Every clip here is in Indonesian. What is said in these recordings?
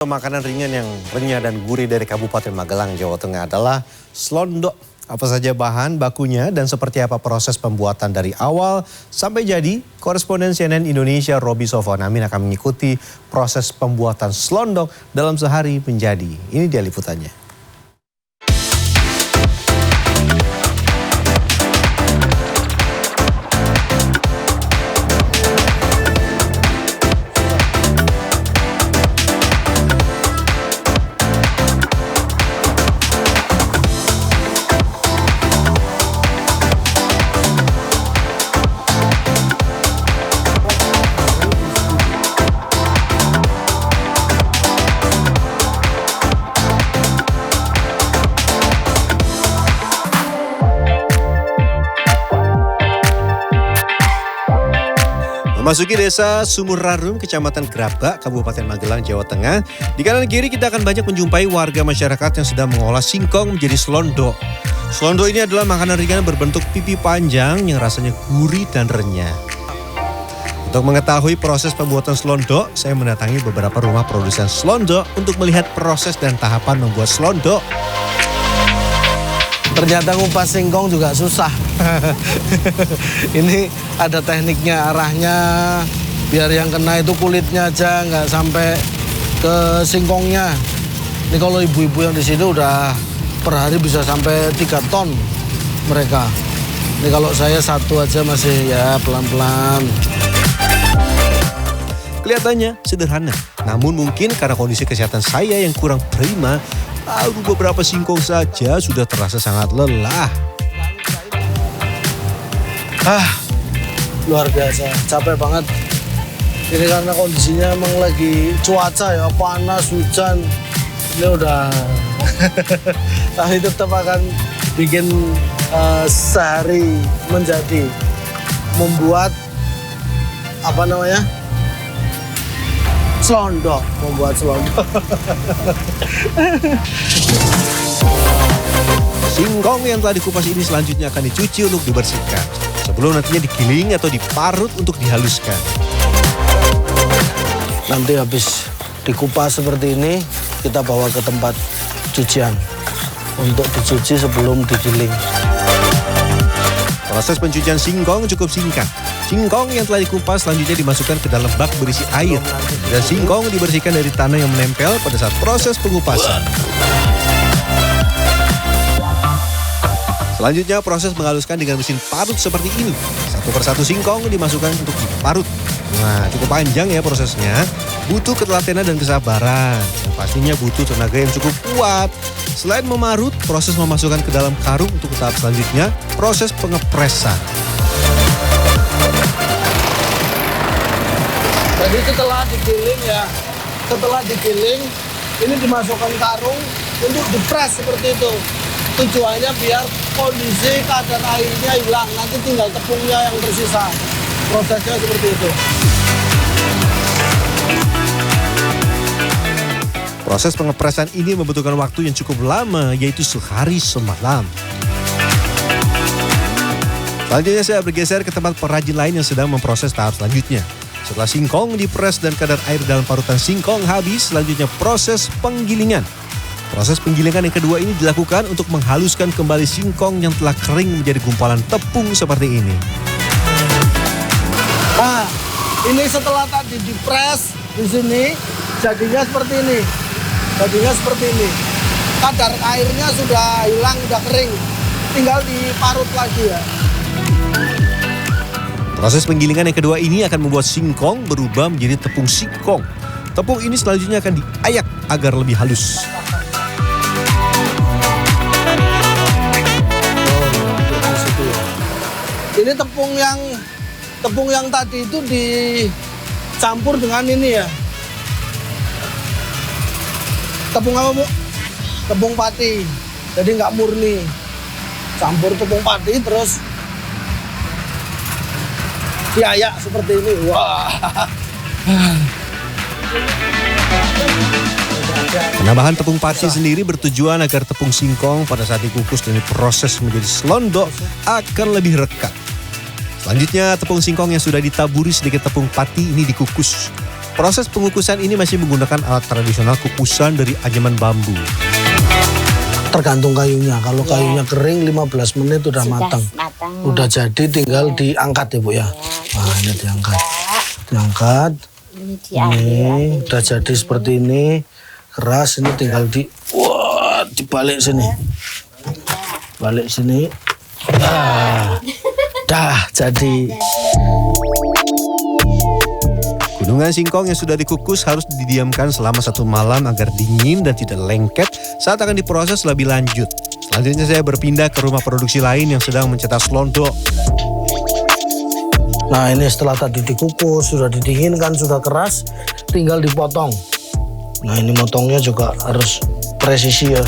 Makanan ringan yang renyah dan gurih dari Kabupaten Magelang, Jawa Tengah adalah selondok. Apa saja bahan bakunya dan seperti apa proses pembuatan dari awal sampai jadi? Koresponden CNN Indonesia Roby Sofwan Amin akan mengikuti proses pembuatan selondok dalam sehari menjadi. Ini dia liputannya. Memasuki desa Sumurarum, Kecamatan Grabak, Kabupaten Magelang, Jawa Tengah. Di kanan kiri kita akan banyak menjumpai warga masyarakat yang sedang mengolah singkong menjadi selondok. Selondok ini adalah makanan ringan berbentuk pipi panjang yang rasanya gurih dan renyah. Untuk mengetahui proses pembuatan selondok, saya mendatangi beberapa rumah produsen selondok untuk melihat proses dan tahapan membuat selondok. Ternyata ngupas singkong juga susah. Ini ada tekniknya, arahnya biar yang kena itu kulitnya aja, nggak sampai ke singkongnya. Ini kalau ibu-ibu yang di sini udah per hari bisa sampai 3 ton mereka. Ini kalau saya satu aja masih ya pelan-pelan. Kelihatannya sederhana, namun mungkin karena kondisi kesehatan saya yang kurang prima, baru beberapa singkong saja sudah terasa sangat lelah. Luar biasa, capek banget. Ini karena kondisinya emang lagi cuaca ya, panas, hujan. Ini udah, tapi tetap akan bikin sehari menjadi. Membuat, apa namanya, selondok, membuat selondok. Singkong yang telah dikupas ini selanjutnya akan dicuci untuk dibersihkan. Sebelum nantinya digiling atau diparut untuk dihaluskan. Nanti habis dikupas seperti ini, kita bawa ke tempat cucian untuk dicuci sebelum digiling. Proses pencucian singkong cukup singkat. Singkong yang telah dikupas selanjutnya dimasukkan ke dalam bak berisi air. Dan singkong dibersihkan dari tanah yang menempel pada saat proses pengupasan. Selanjutnya proses menghaluskan dengan mesin parut seperti ini. Satu persatu singkong dimasukkan untuk diparut. Nah, cukup panjang ya prosesnya. Butuh ketelatenan dan kesabaran. Yang pastinya butuh tenaga yang cukup kuat. Selain memarut, proses memasukkan ke dalam karung untuk tahap selanjutnya, proses pengepresan. Jadi setelah digiling ini dimasukkan karung untuk dipres seperti itu. Tujuannya biar kondisi kadar airnya hilang, nanti tinggal tepungnya yang tersisa. Prosesnya seperti itu. Proses pengepresan ini membutuhkan waktu yang cukup lama, yaitu sehari semalam. Selanjutnya saya bergeser ke tempat perajin lain yang sedang memproses tahap selanjutnya. Setelah singkong dipres dan kadar air dalam parutan singkong habis, selanjutnya proses penggilingan. Proses penggilingan yang kedua ini dilakukan untuk menghaluskan kembali singkong yang telah kering menjadi gumpalan tepung seperti ini. Nah, ini setelah tadi dipres di sini, jadinya seperti ini. Kadar airnya sudah hilang, sudah kering. Tinggal diparut lagi ya. Proses penggilingan yang kedua ini akan membuat singkong berubah menjadi tepung singkong. Tepung ini selanjutnya akan diayak agar lebih halus. Ini tepung yang tadi itu dicampur dengan ini ya. Tepung apa, Bu? Tepung pati. Jadi nggak murni. Campur tepung pati terus diayak seperti ini. Wah. Penambahan tepung pati sendiri bertujuan agar tepung singkong pada saat dikukus dan diproses menjadi selondok akan lebih rekat. Selanjutnya tepung singkong yang sudah ditaburi sedikit tepung pati ini dikukus. Proses pengukusan ini masih menggunakan alat tradisional kukusan dari anyaman bambu. Tergantung kayunya. Kalau kayunya kering 15 menit udah matang. Udah jadi tinggal diangkat ya Bu ya. Nah ini diangkat. Diangkat. Ini udah jadi seperti ini. Keras ini tinggal dibalik sini. Balik sini. Dah jadi. Gunungan singkong yang sudah dikukus harus didiamkan selama 1 malam agar dingin dan tidak lengket saat akan diproses lebih lanjut. Selanjutnya saya berpindah ke rumah produksi lain yang sedang mencetak selondok. Nah ini setelah tadi dikukus, sudah didinginkan, sudah keras, tinggal dipotong. Nah ini motongnya juga harus presisi ya.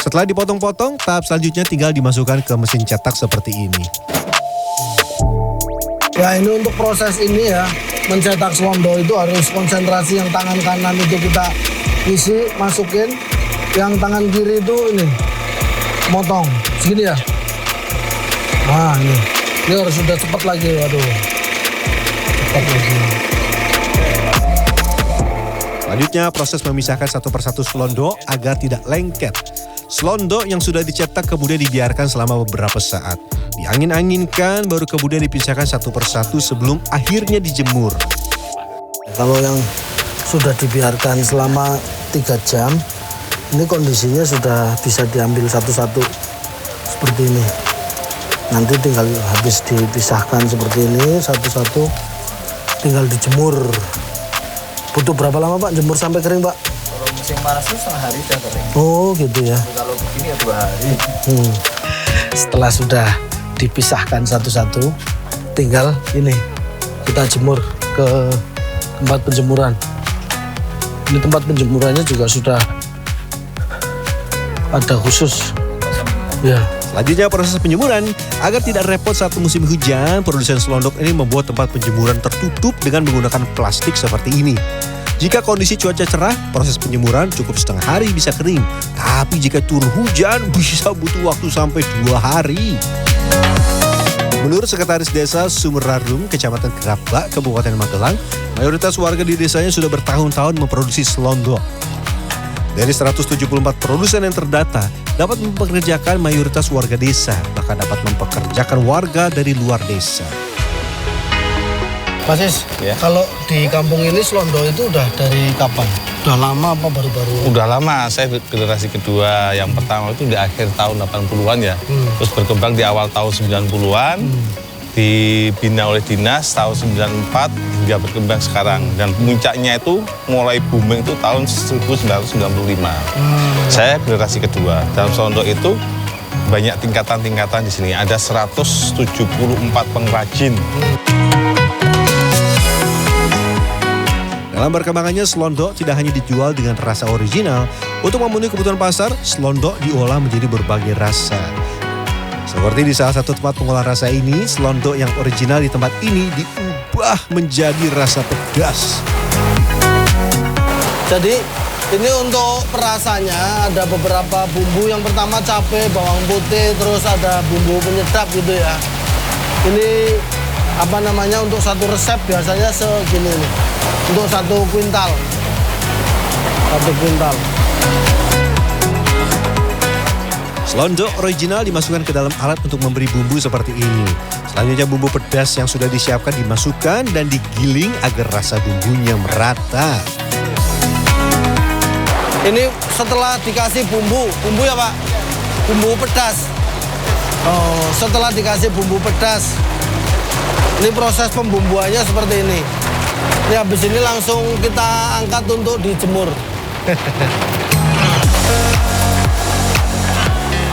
Setelah dipotong-potong, tahap selanjutnya tinggal dimasukkan ke mesin cetak seperti ini. Ya ini untuk proses ini ya, mencetak selondok itu harus konsentrasi. Yang tangan kanan itu kita isi, masukin. Yang tangan kiri itu ini, motong. Segini ya. Nah ini harus sudah cepat lagi, waduh. Cepat lagi. Selanjutnya proses memisahkan satu persatu selondok agar tidak lengket. Selondok yang sudah dicetak kemudian dibiarkan selama beberapa saat. Diangin-anginkan baru kemudian dipisahkan satu persatu sebelum akhirnya dijemur. Kalau yang sudah dibiarkan selama 3 jam, ini kondisinya sudah bisa diambil satu-satu seperti ini. Nanti tinggal habis dipisahkan seperti ini satu-satu, tinggal dijemur. Butuh berapa lama Pak jemur sampai kering Pak? Kalau musim panas itu setengah hari udah kering. Oh gitu ya. Kalau begini ya 2 hari. Setelah sudah dipisahkan satu-satu, tinggal ini kita jemur ke tempat penjemuran. Ini tempat penjemurannya juga sudah ada khusus. Ya. Selanjutnya proses penjemuran. Agar tidak repot saat musim hujan, produsen selondok ini membuat tempat penjemuran tertutup dengan menggunakan plastik seperti ini. Jika kondisi cuaca cerah, proses penjemuran cukup setengah hari bisa kering. Tapi jika turun hujan, bisa butuh waktu sampai 2 hari. Menurut Sekretaris Desa Sumerarum, Kecamatan Grabak, Kabupaten Magelang, mayoritas warga di desanya sudah bertahun-tahun memproduksi selondok. Dari 174 produsen yang terdata, dapat mempekerjakan mayoritas warga desa, bahkan dapat mempekerjakan warga dari luar desa. Pak Sis, Ya. kalau di kampung ini selondok itu udah dari kapan? Udah lama apa baru-baru? Udah lama, saya generasi kedua. Yang pertama itu di akhir tahun 80-an ya. Terus berkembang di awal tahun 90-an. Dibina oleh dinas tahun 94 hingga berkembang sekarang. Dan puncaknya itu mulai booming itu tahun 1995. Saya generasi kedua. Dalam selondok itu banyak tingkatan-tingkatan di sini. Ada 174 pengrajin. Dalam perkembangannya, selondok tidak hanya dijual dengan rasa original. Untuk memenuhi kebutuhan pasar, selondok diolah menjadi berbagai rasa. Seperti di salah satu tempat pengolahan rasa ini, selondok yang original di tempat ini diubah menjadi rasa pedas. Jadi ini untuk perasanya ada beberapa bumbu. Yang pertama cabai, bawang putih, terus ada bumbu penyedap gitu ya. Ini apa namanya, untuk satu resep biasanya segini nih. Untuk 1 kuintal. 1 kuintal. Selondok original dimasukkan ke dalam alat untuk memberi bumbu seperti ini. Selanjutnya bumbu pedas yang sudah disiapkan dimasukkan dan digiling agar rasa bumbunya merata. Ini setelah dikasih bumbu ya Pak? Bumbu pedas. Oh, setelah dikasih bumbu pedas, ini proses pembumbuannya seperti ini. Ini habis ini langsung kita angkat untuk dijemur.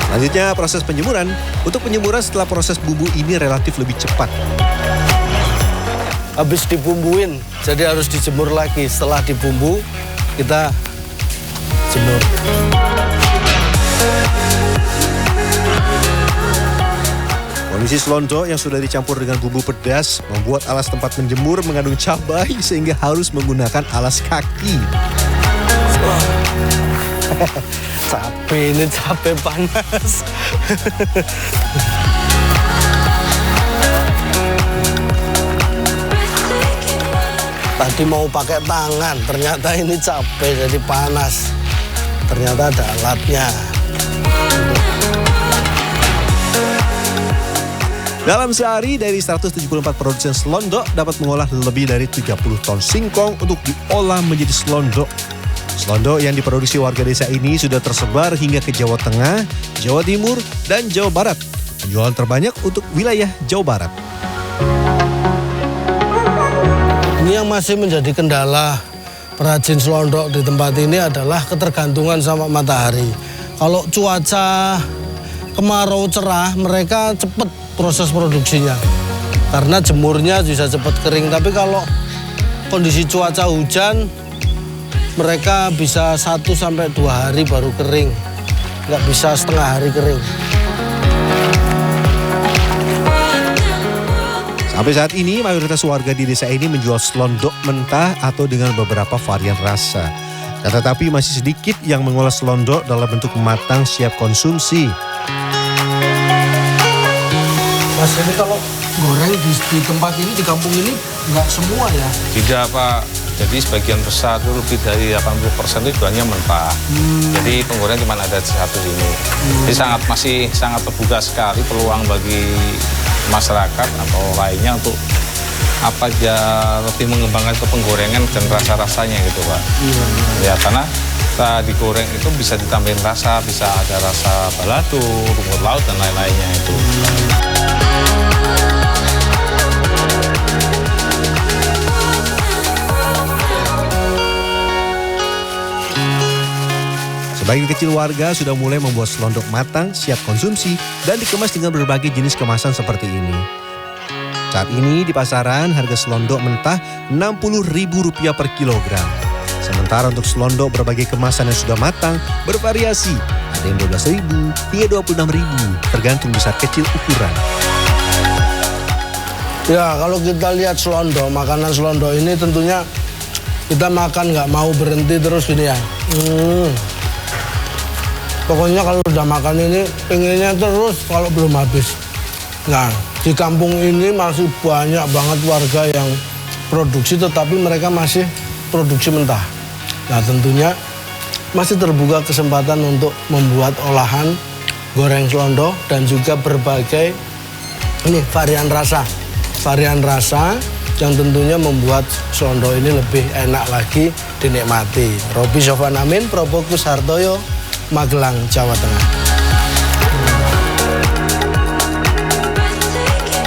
Selanjutnya proses penjemuran. Untuk penjemuran setelah proses bumbu ini relatif lebih cepat. Habis dibumbuin, jadi harus dijemur lagi. Setelah dibumbu, kita jemur. Kondisi selondok yang sudah dicampur dengan bumbu pedas membuat alas tempat menjemur mengandung cabai sehingga harus menggunakan alas kaki. Capek ini, capek panas. Tadi mau pakai tangan, ternyata ini capek jadi panas. Ternyata ada alatnya. Dalam sehari dari 174 produsen selondok dapat mengolah lebih dari 30 ton singkong untuk diolah menjadi selondok. Selondok yang diproduksi warga desa ini sudah tersebar hingga ke Jawa Tengah, Jawa Timur, dan Jawa Barat. Penjualan terbanyak untuk wilayah Jawa Barat. Ini yang masih menjadi kendala perajin selondok di tempat ini adalah ketergantungan sama matahari. Kalau cuaca kemarau cerah, mereka cepat proses produksinya. Karena jemurnya bisa cepat kering. Tapi kalau kondisi cuaca hujan, mereka bisa 1-2 hari baru kering. Nggak bisa setengah hari kering. Sampai saat ini, mayoritas warga di desa ini menjual selondok mentah atau dengan beberapa varian rasa. Tetapi masih sedikit yang mengolah selondok dalam bentuk matang siap konsumsi. Mas, ini kalau goreng di tempat ini, di kampung ini, nggak semua ya? Tidak, Pak. Jadi sebagian besar itu lebih dari 80% itu jualnya mentah. Jadi penggoreng cuma ada satu ini. Jadi masih sangat terbuka sekali peluang bagi masyarakat atau lainnya untuk apa aja lebih mengembangkan ke penggorengan dan rasa-rasanya gitu, Pak. Ya, karena digoreng itu bisa ditambahin rasa, bisa ada rasa balado, rumput laut dan lain-lainnya itu. Sebagian kecil warga sudah mulai membuat selondok matang, siap konsumsi, dan dikemas dengan berbagai jenis kemasan seperti ini. Saat ini di pasaran harga selondok mentah Rp60.000 per kilogram. Sementara untuk selondok berbagai kemasan yang sudah matang bervariasi. Ada yang Rp12.000 hingga Rp26.000, tergantung besar kecil ukuran. Ya, kalau kita lihat selondok, makanan selondok ini tentunya kita makan nggak mau berhenti terus gini ya. Pokoknya kalau udah makan ini, pengennya terus kalau belum habis. Nah, di kampung ini masih banyak banget warga yang produksi, tetapi mereka masih produksi mentah. Nah, tentunya masih terbuka kesempatan untuk membuat olahan goreng selondok dan juga berbagai varian rasa. Varian rasa yang tentunya membuat selondok ini lebih enak lagi dinikmati. Roby Sofwan Amin, Probokus Hartoyo, Magelang, Jawa Tengah.